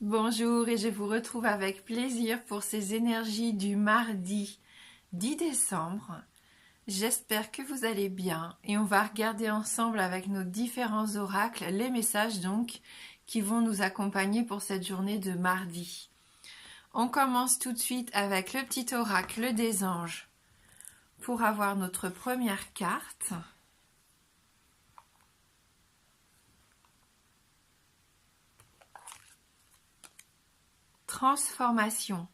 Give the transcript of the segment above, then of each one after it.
Bonjour et je vous retrouve avec plaisir pour ces énergies du mardi 10 décembre. J'espère que vous allez bien et on va regarder ensemble avec nos différents oracles les messages donc qui vont nous accompagner pour cette journée de mardi. On commence tout de suite avec le petit oracle des anges pour avoir notre première carte. Transformation.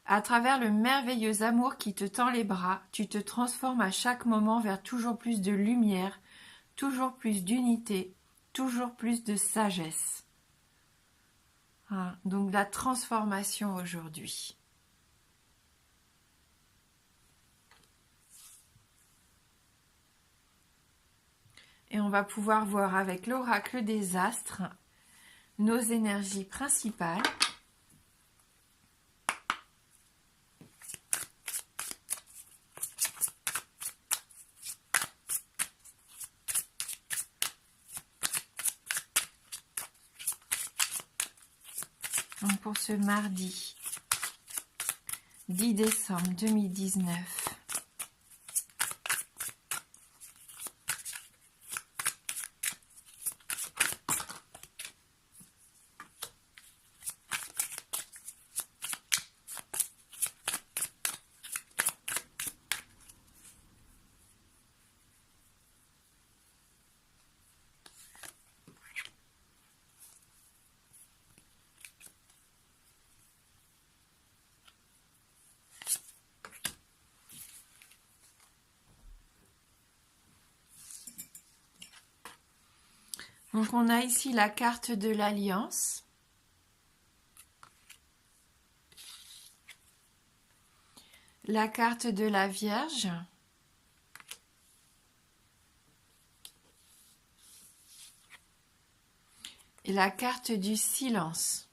À travers le merveilleux amour qui te tend les bras, tu te transformes à chaque moment vers toujours plus de lumière, toujours plus d'unité, toujours plus de sagesse. Donc la transformation aujourd'hui. Et on va pouvoir voir avec l'oracle des astres nos énergies principales. Donc pour ce mardi 10 décembre 2019. Donc on a ici la carte de l'Alliance. La carte de la Vierge. Et la carte du silence.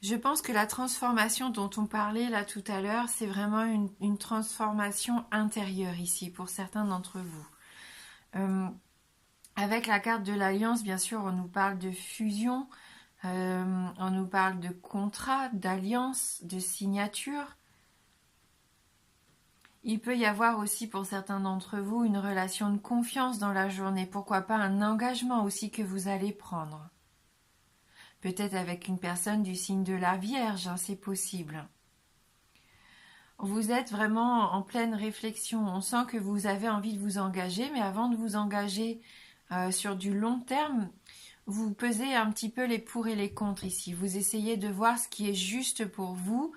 Je pense que la transformation dont on parlait là tout à l'heure, c'est vraiment une transformation intérieure ici pour certains d'entre vous. Avec la carte de l'Alliance, bien sûr, on nous parle de fusion, on nous parle de contrat, d'alliance, de signature. Il peut y avoir aussi pour certains d'entre vous une relation de confiance dans la journée, pourquoi pas un engagement aussi que vous allez prendre. Peut-être avec une personne du signe de la Vierge, c'est possible. Vous êtes vraiment en pleine réflexion. On sent que vous avez envie de vous engager, mais avant de vous engager sur du long terme, vous pesez un petit peu les pour et les contre ici. Vous essayez de voir ce qui est juste pour vous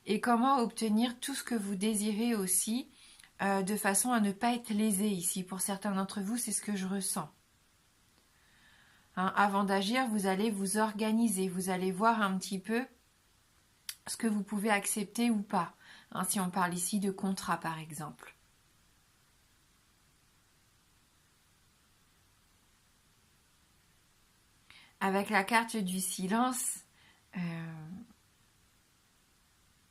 et comment obtenir tout ce que vous désirez aussi de façon à ne pas être lésé ici. Pour certains d'entre vous, c'est ce que je ressens. Avant d'agir, vous allez vous organiser, vous allez voir un petit peu ce que vous pouvez accepter ou pas. Si on parle ici de contrat par exemple. Avec la carte du silence,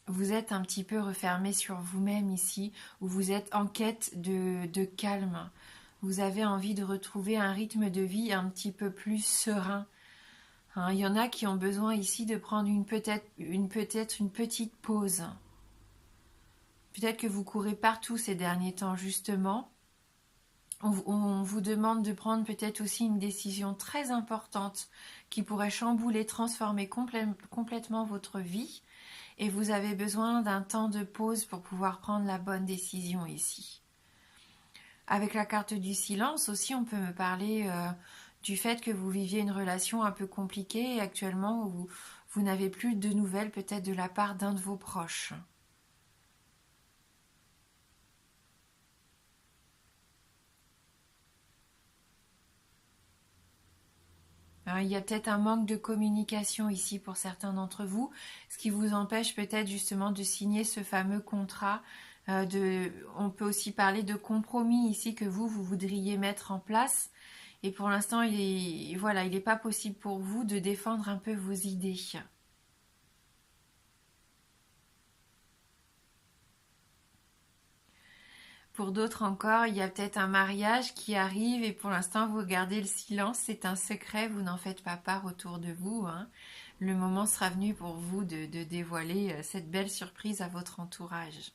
vous êtes un petit peu refermé sur vous-même ici, où vous êtes en quête de calme. Vous avez envie de retrouver un rythme de vie un petit peu plus serein. Il y en a qui ont besoin ici de prendre peut-être une petite pause. Peut-être que vous courez partout ces derniers temps justement. On vous demande de prendre peut-être aussi une décision très importante qui pourrait chambouler, transformer complètement votre vie. Et vous avez besoin d'un temps de pause pour pouvoir prendre la bonne décision ici. Avec la carte du silence aussi, on peut me parler du fait que vous viviez une relation un peu compliquée et actuellement vous n'avez plus de nouvelles peut-être de la part d'un de vos proches. Il y a peut-être un manque de communication ici pour certains d'entre vous, ce qui vous empêche peut-être justement de signer ce fameux contrat. On peut aussi parler de compromis ici que vous voudriez mettre en place. Et pour l'instant, il n'est pas possible pour vous de défendre un peu vos idées. Pour d'autres encore, il y a peut-être un mariage qui arrive et pour l'instant vous gardez le silence, c'est un secret, vous n'en faites pas part autour de vous, hein. Le moment sera venu pour vous de dévoiler cette belle surprise à votre entourage.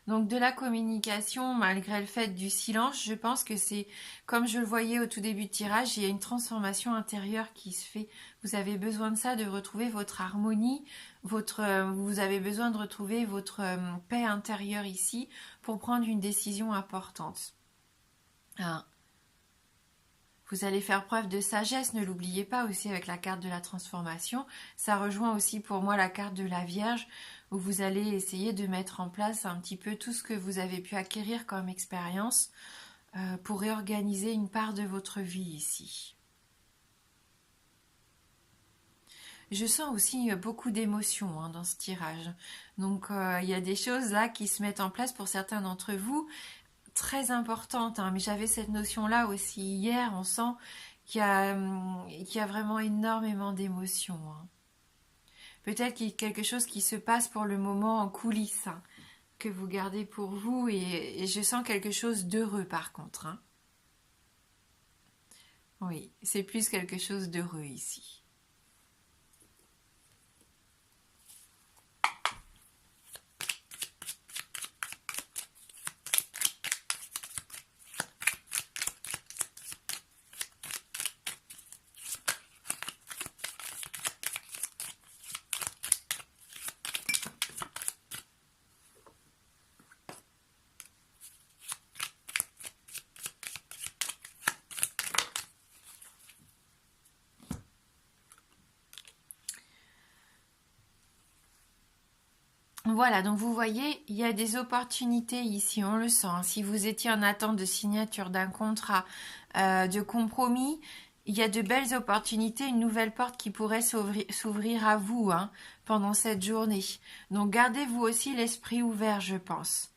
Donc de la communication, malgré le fait du silence, je pense que c'est, comme je le voyais au tout début de tirage, il y a une transformation intérieure qui se fait. Vous avez besoin de ça, de retrouver votre harmonie, vous avez besoin de retrouver votre paix intérieure ici pour prendre une décision importante. Ah. Vous allez faire preuve de sagesse, ne l'oubliez pas aussi avec la carte de la transformation. Ça rejoint aussi pour moi la carte de la Vierge où vous allez essayer de mettre en place un petit peu tout ce que vous avez pu acquérir comme expérience pour réorganiser une part de votre vie ici. Je sens aussi beaucoup d'émotions dans ce tirage. Donc il y a des choses là qui se mettent en place pour certains d'entre vous. Très importante, mais j'avais cette notion-là aussi hier, on sent qu'il y a vraiment énormément d'émotions. Peut-être qu'il y a quelque chose qui se passe pour le moment en coulisses, que vous gardez pour vous, et je sens quelque chose d'heureux par contre. Oui, c'est plus quelque chose d'heureux ici. Voilà, donc vous voyez, il y a des opportunités ici, on le sent. Si vous étiez en attente de signature d'un contrat, de compromis, il y a de belles opportunités, une nouvelle porte qui pourrait s'ouvrir à vous pendant cette journée. Donc gardez-vous aussi l'esprit ouvert, je pense.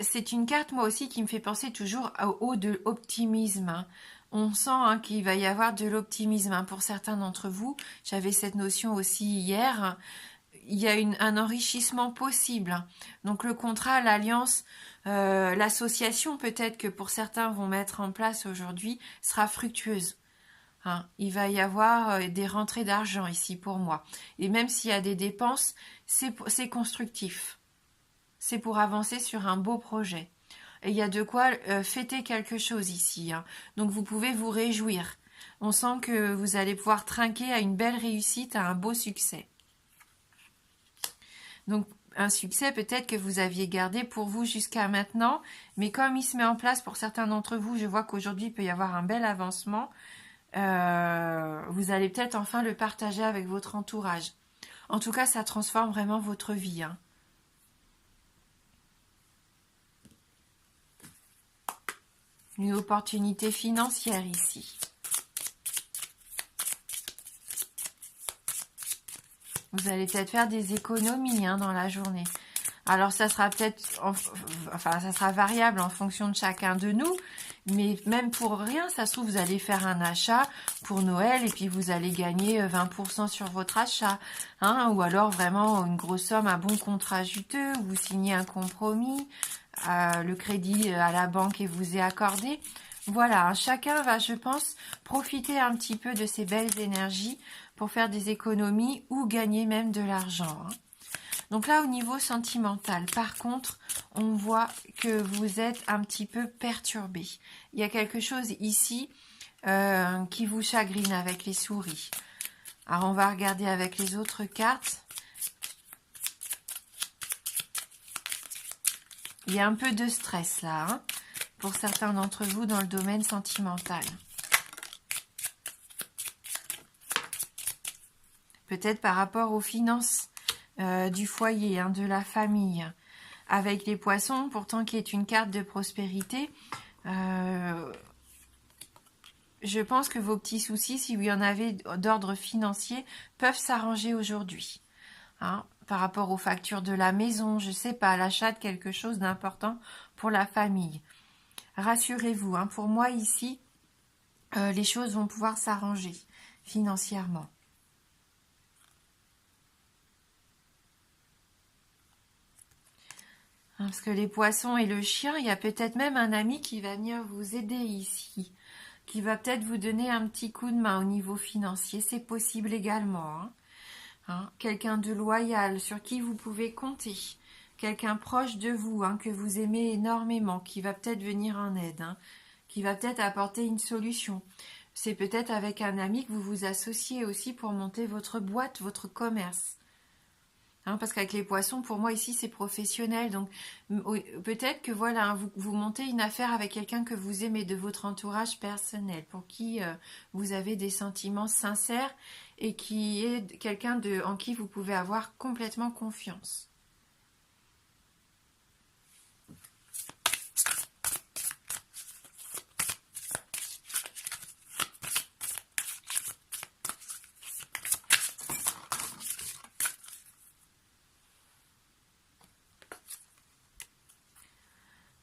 C'est une carte, moi aussi, qui me fait penser toujours au de l'optimisme. On sent qu'il va y avoir de l'optimisme pour certains d'entre vous. J'avais cette notion aussi hier. Il y a un enrichissement possible. Donc le contrat, l'alliance, l'association peut-être que pour certains vont mettre en place aujourd'hui sera fructueuse. Il va y avoir des rentrées d'argent ici pour moi. Et même s'il y a des dépenses, c'est constructif. C'est pour avancer sur un beau projet. Et il y a de quoi fêter quelque chose ici. Donc vous pouvez vous réjouir. On sent que vous allez pouvoir trinquer à une belle réussite, à un beau succès. Donc un succès peut-être que vous aviez gardé pour vous jusqu'à maintenant, mais comme il se met en place pour certains d'entre vous, je vois qu'aujourd'hui il peut y avoir un bel avancement, vous allez peut-être enfin le partager avec votre entourage. En tout cas, ça transforme vraiment votre vie. Une opportunité financière ici. Vous allez peut-être faire des économies dans la journée. Alors ça sera peut-être, ça sera variable en fonction de chacun de nous, mais même pour rien, ça se trouve, vous allez faire un achat pour Noël et puis vous allez gagner 20% sur votre achat, ou alors vraiment une grosse somme, un bon contrat juteux, vous signez un compromis, le crédit à la banque vous est accordé. Voilà, chacun va, je pense, profiter un petit peu de ces belles énergies pour faire des économies ou gagner même de l'argent. Donc là, au niveau sentimental, par contre, on voit que vous êtes un petit peu perturbé. Il y a quelque chose ici qui vous chagrine avec les souris. Alors, on va regarder avec les autres cartes. Il y a un peu de stress là, pour certains d'entre vous dans le domaine sentimental. Peut-être par rapport aux finances du foyer, de la famille. Avec les poissons, pourtant qui est une carte de prospérité, je pense que vos petits soucis, si vous y en avez d'ordre financier, peuvent s'arranger aujourd'hui. Par rapport aux factures de la maison, je sais pas, l'achat de quelque chose d'important pour la famille. Rassurez-vous, pour moi ici, les choses vont pouvoir s'arranger financièrement. Parce que les poissons et le chien, il y a peut-être même un ami qui va venir vous aider ici, qui va peut-être vous donner un petit coup de main au niveau financier, c'est possible également. Quelqu'un de loyal sur qui vous pouvez compter, quelqu'un proche de vous, que vous aimez énormément, qui va peut-être venir en aide, qui va peut-être apporter une solution. C'est peut-être avec un ami que vous vous associez aussi pour monter votre boîte, votre commerce. Parce qu'avec les poissons, pour moi ici c'est professionnel, donc peut-être que voilà, vous montez une affaire avec quelqu'un que vous aimez, de votre entourage personnel, pour qui vous avez des sentiments sincères et qui est quelqu'un en qui vous pouvez avoir complètement confiance.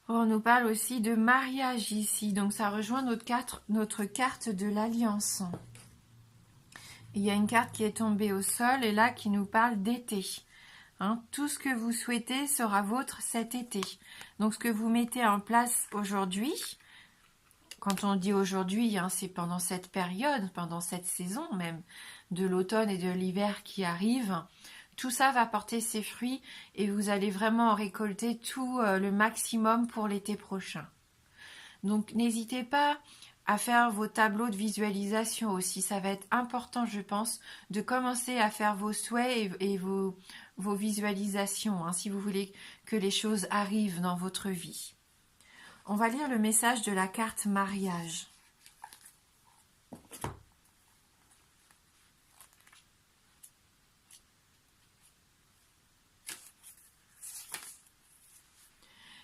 On nous parle aussi de mariage ici, donc ça rejoint notre carte de l'alliance. Il y a une carte qui est tombée au sol et là qui nous parle d'été. Tout ce que vous souhaitez sera vôtre cet été. Donc ce que vous mettez en place aujourd'hui, quand on dit aujourd'hui, c'est pendant cette période, pendant cette saison même, de l'automne et de l'hiver qui arrivent. Tout ça va porter ses fruits et vous allez vraiment récolter tout le maximum pour l'été prochain. Donc n'hésitez pas à faire vos tableaux de visualisation aussi. Ça va être important, je pense, de commencer à faire vos souhaits et vos visualisations, si vous voulez que les choses arrivent dans votre vie. On va lire le message de la carte mariage.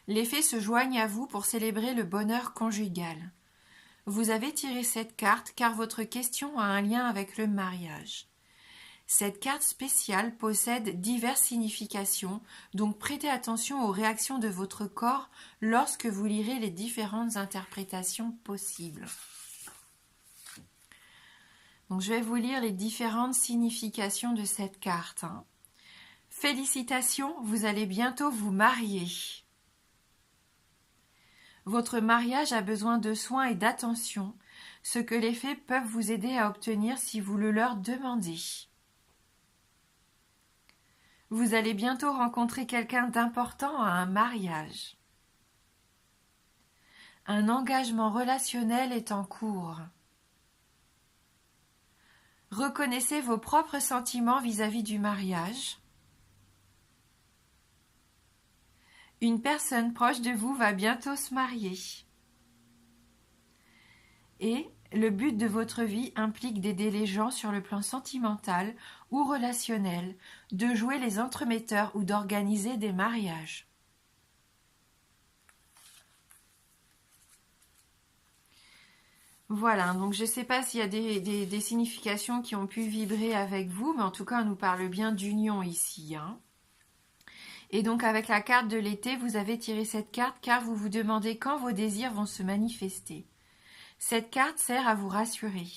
Les fées se joignent à vous pour célébrer le bonheur conjugal. Vous avez tiré cette carte car votre question a un lien avec le mariage. Cette carte spéciale possède diverses significations, donc prêtez attention aux réactions de votre corps lorsque vous lirez les différentes interprétations possibles. Donc je vais vous lire les différentes significations de cette carte. Félicitations, vous allez bientôt vous marier. Votre mariage a besoin de soins et d'attention, ce que les fées peuvent vous aider à obtenir si vous le leur demandez. Vous allez bientôt rencontrer quelqu'un d'important à un mariage. Un engagement relationnel est en cours. Reconnaissez vos propres sentiments vis-à-vis du mariage. Une personne proche de vous va bientôt se marier. Et le but de votre vie implique d'aider les gens sur le plan sentimental ou relationnel, de jouer les entremetteurs ou d'organiser des mariages. Voilà, donc je ne sais pas s'il y a des significations qui ont pu vibrer avec vous, mais en tout cas on nous parle bien d'union ici. Et donc avec la carte de l'été, vous avez tiré cette carte car vous vous demandez quand vos désirs vont se manifester. Cette carte sert à vous rassurer.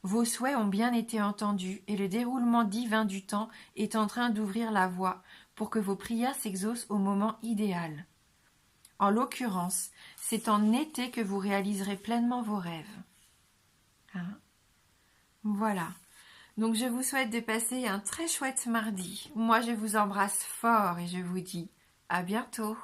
Vos souhaits ont bien été entendus et le déroulement divin du temps est en train d'ouvrir la voie pour que vos prières s'exaucent au moment idéal. En l'occurrence, c'est en été que vous réaliserez pleinement vos rêves. Voilà. Donc je vous souhaite de passer un très chouette mardi. Moi je vous embrasse fort et je vous dis à bientôt.